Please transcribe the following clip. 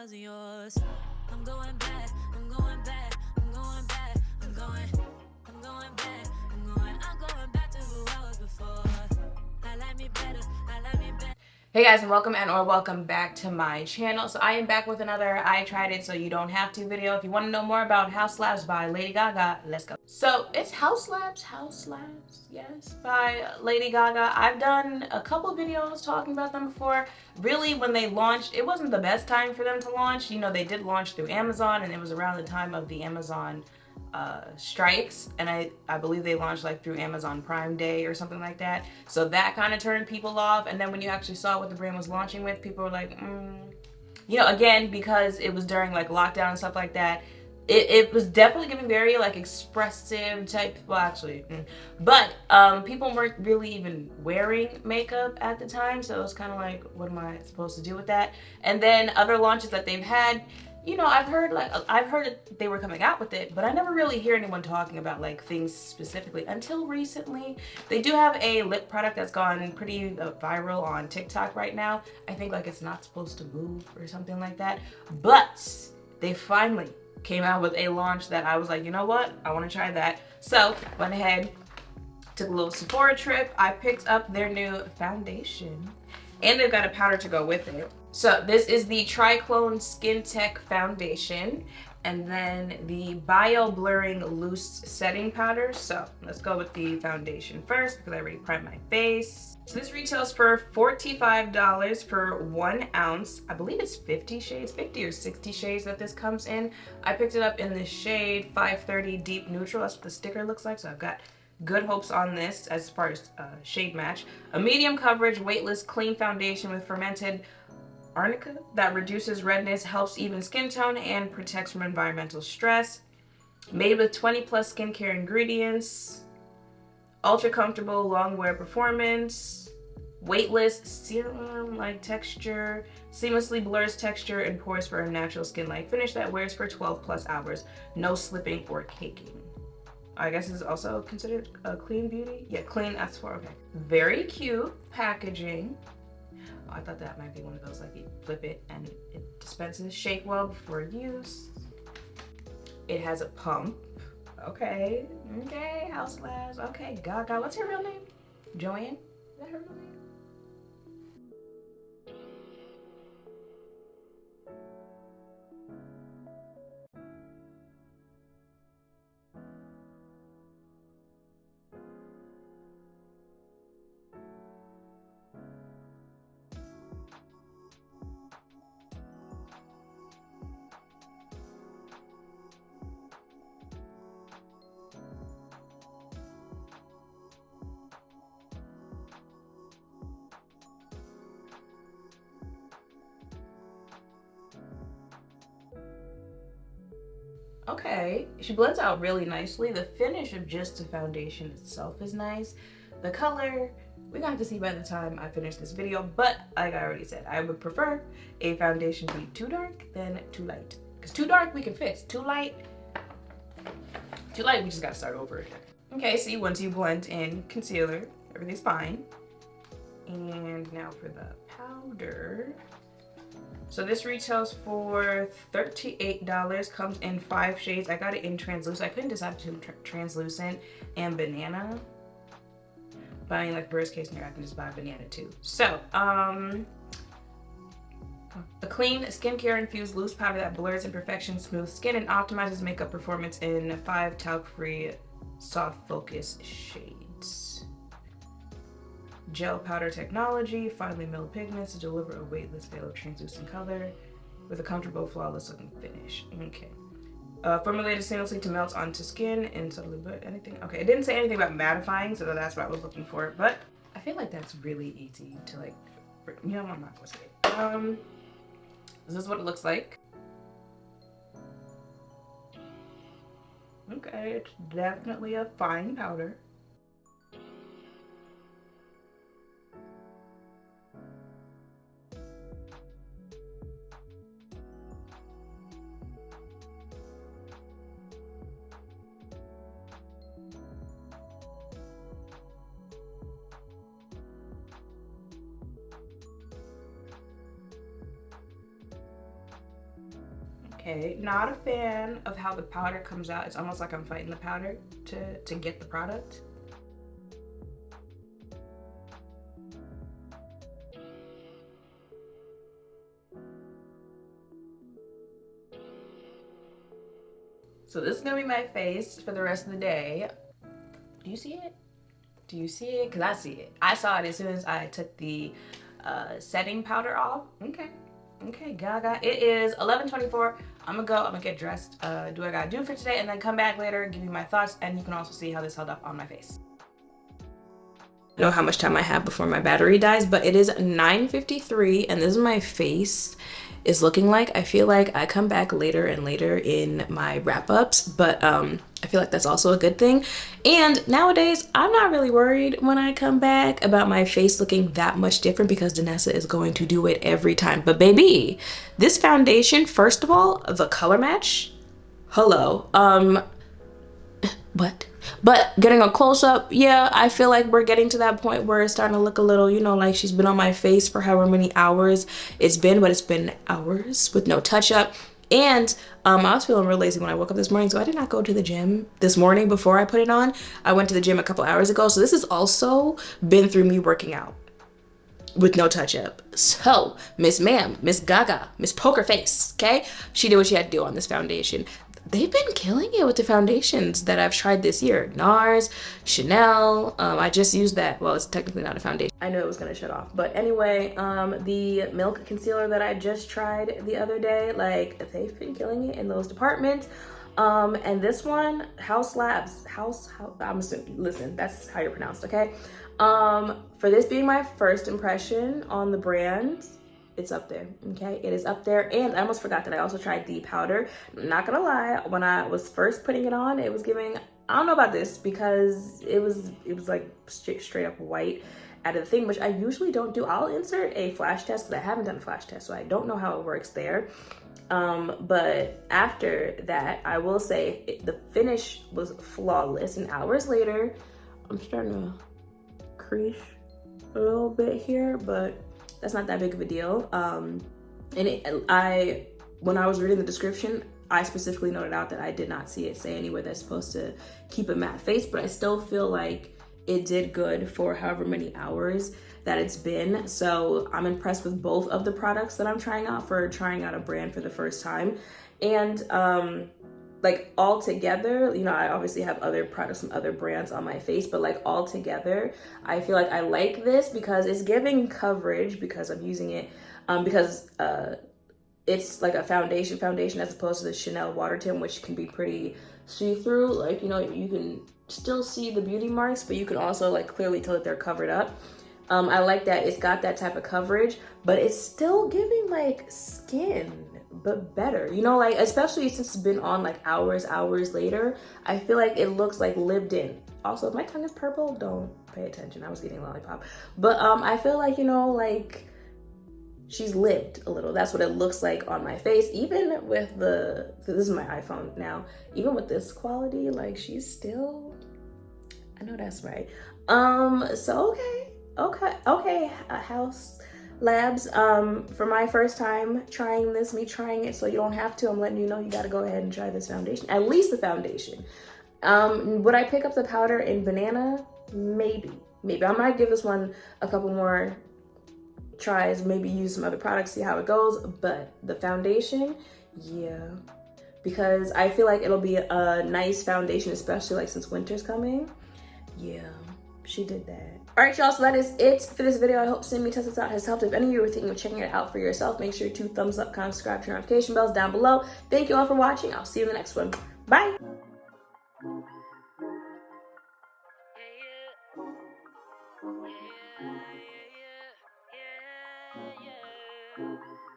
wasn't yours. I'm going back, I'm going back, I'm going back, I'm going back, I'm going back to who I was before. I like me better, I like me better. Hey guys, and welcome back to my channel. So I am back with another I Tried It So You Don't Have To video. If you want to know more about Haus by Lady Gaga, let's go. So it's Haus, yes, by Lady Gaga. I've done a couple videos talking about them before. Really, when they launched, it wasn't the best time for them to launch. You know, they did launch through Amazon, and it was around the time of the Amazon strikes, and I believe they launched like through Amazon Prime Day or something like that. So that kind of turned people off. And then when you actually saw what the brand was launching with, people were like, you know, again, because it was during like lockdown and stuff like that. It was definitely giving very like expressive type, well actually, but people weren't really even wearing makeup at the time, so it was kind of like, what am I supposed to do with that? And then other launches that they've had, you know, I've heard that they were coming out with it, but I never really hear anyone talking about like things specifically until recently. They do have a lip product that's gone pretty viral on TikTok right now. I think like it's not supposed to move or something like that, but they finally came out with a launch that I was like, you know what? I want to try that. So went ahead, took a little Sephora trip. I picked up their new foundation, and they've got a powder to go with it. So this is the Triclone Skin Tech Foundation, and then the Bio Blurring Loose Setting Powder. So let's go with the foundation first because I already primed my face. So this retails for $45 for 1 ounce. I believe it's 50 shades, 50 or 60 shades that this comes in. I picked it up in the shade 530 Deep Neutral. That's what the sticker looks like. So I've got good hopes on this as far as shade match. A medium coverage, weightless, clean foundation with fermented Arnica that reduces redness, helps even skin tone, and protects from environmental stress. Made with 20 plus skincare ingredients. Ultra comfortable, long wear performance. Weightless, serum-like texture. Seamlessly blurs texture and pores for a natural skin-like finish that wears for 12 plus hours. No slipping or caking. I guess it's also considered a clean beauty. Yeah, clean S4, okay. Very cute packaging. Oh, I thought that might be one of those, like you flip it and it dispenses. Shake well before use. It has a pump. Okay, Haus. Okay, Gaga. What's her real name? Joanne? Is that her real name? Okay, she blends out really nicely. The finish of just the foundation itself is nice. The color, we're gonna have to see by the time I finish this video, but like I already said, I would prefer a foundation be too dark than too light. Because too dark we can fix, too light we just gotta start over again. Okay, see, once you blend in concealer, everything's fine. And now for the powder. So this retails for $38, comes in 5 shades. I got it in translucent. I couldn't decide between translucent and banana. But I mean, like, worst case scenario, I can just buy banana too. So, a clean skincare infused loose powder that blurs imperfections, smooths skin, and optimizes makeup performance in 5 talc-free soft focus shades. Gel powder technology, finely milled pigments to deliver a weightless veil of translucent color with a comfortable, flawless looking finish. Okay. Formulated seamlessly to melt onto skin and subtly, but anything. Okay, it didn't say anything about mattifying, so that's what I was looking for. But I feel like that's really easy to like. You know, I'm not gonna say it. This is what it looks like. Okay, it's definitely a fine powder. Okay, not a fan of how the powder comes out. It's almost like I'm fighting the powder to get the product. So this is gonna be my face for the rest of the day. Do you see it? Do you see it? Cause I see it. I saw it as soon as I took the setting powder off. Okay. Okay, Gaga. It is 11:24. I'm gonna go. I'm gonna get dressed, do what I gotta do for today, and then come back later, give you my thoughts, and you can also see how this held up on my face. I know how much time I have before my battery dies, but it is 9:53, and this is my face is looking like. I feel like I come back later and later in my wrap-ups, but I feel like that's also a good thing. And nowadays, I'm not really worried when I come back about my face looking that much different because Danessa is going to do it every time. But baby, this foundation, first of all, the color match, hello. What? But getting a close-up, yeah, I feel like we're getting to that point where it's starting to look a little, you know, like she's been on my face for however many hours it's been, but it's been hours with no touch-up. And I was feeling real lazy when I woke up this morning, so I did not go to the gym this morning before I put it on. I went to the gym a couple hours ago, so this has also been through me working out with no touch-up. So, Miss Ma'am, Miss Gaga, Miss Poker Face, okay? She did what she had to do on this foundation. They've been killing it with the foundations that I've tried this year. NARS, Chanel, I just used that. Well, it's technically not a foundation. I knew it was gonna shut off. But anyway, the Milk Concealer that I just tried the other day, like, they've been killing it in those departments. And this one, Haus Labs, I'm assuming, listen, that's how you're pronounced, okay? For this being my first impression on the brand, it's up there, okay? It is up there. And I almost forgot that I also tried the powder. I'm not gonna lie, when I was first putting it on, it was giving, I don't know about this because it was like straight up white out of the thing, which I usually don't do. I'll insert a flash test because I haven't done a flash test, so I don't know how it works there. But after that, I will say the finish was flawless. And hours later, I'm starting to crease a little bit here, but that's not that big of a deal. And when I was reading the description, I specifically noted out that I did not see it say anywhere that's supposed to keep a matte face, but I still feel like it did good for however many hours that it's been. So I'm impressed with both of the products that I'm trying out for trying out a brand for the first time. And like all together, you know, I obviously have other products from other brands on my face, but like all together, I feel like I like this because it's giving coverage because I'm using it, because it's like a foundation as opposed to the Chanel water tint, which can be pretty see-through. Like, you know, you can still see the beauty marks, but you can also like clearly tell that they're covered up. I like that it's got that type of coverage, but it's still giving like skin, but better, you know, like especially since it's been on like hours later, I feel like it looks like lived in. Also, if my tongue is purple, don't pay attention, I was eating a lollipop. But I feel like, you know, like she's lived a little. That's what it looks like on my face. Even with this is my iPhone now, even with this quality, like she's still, I know that's right. So okay, Haus Labs, for my first time trying this, me trying it so you don't have to, I'm letting you know you gotta go ahead and try this foundation, at least the foundation. Would I pick up the powder in banana? Maybe. I might give this one a couple more tries, maybe use some other products, see how it goes, but the foundation, yeah, because I feel like it'll be a nice foundation, especially like since winter's coming. Yeah, she did that. All right, y'all, so that is it for this video. I hope seeing me test this out has helped. If any of you are thinking of checking it out for yourself, make sure to thumbs up, comment, subscribe, turn notification bells down below. Thank you all for watching. I'll see you in the next one. Bye. Yeah.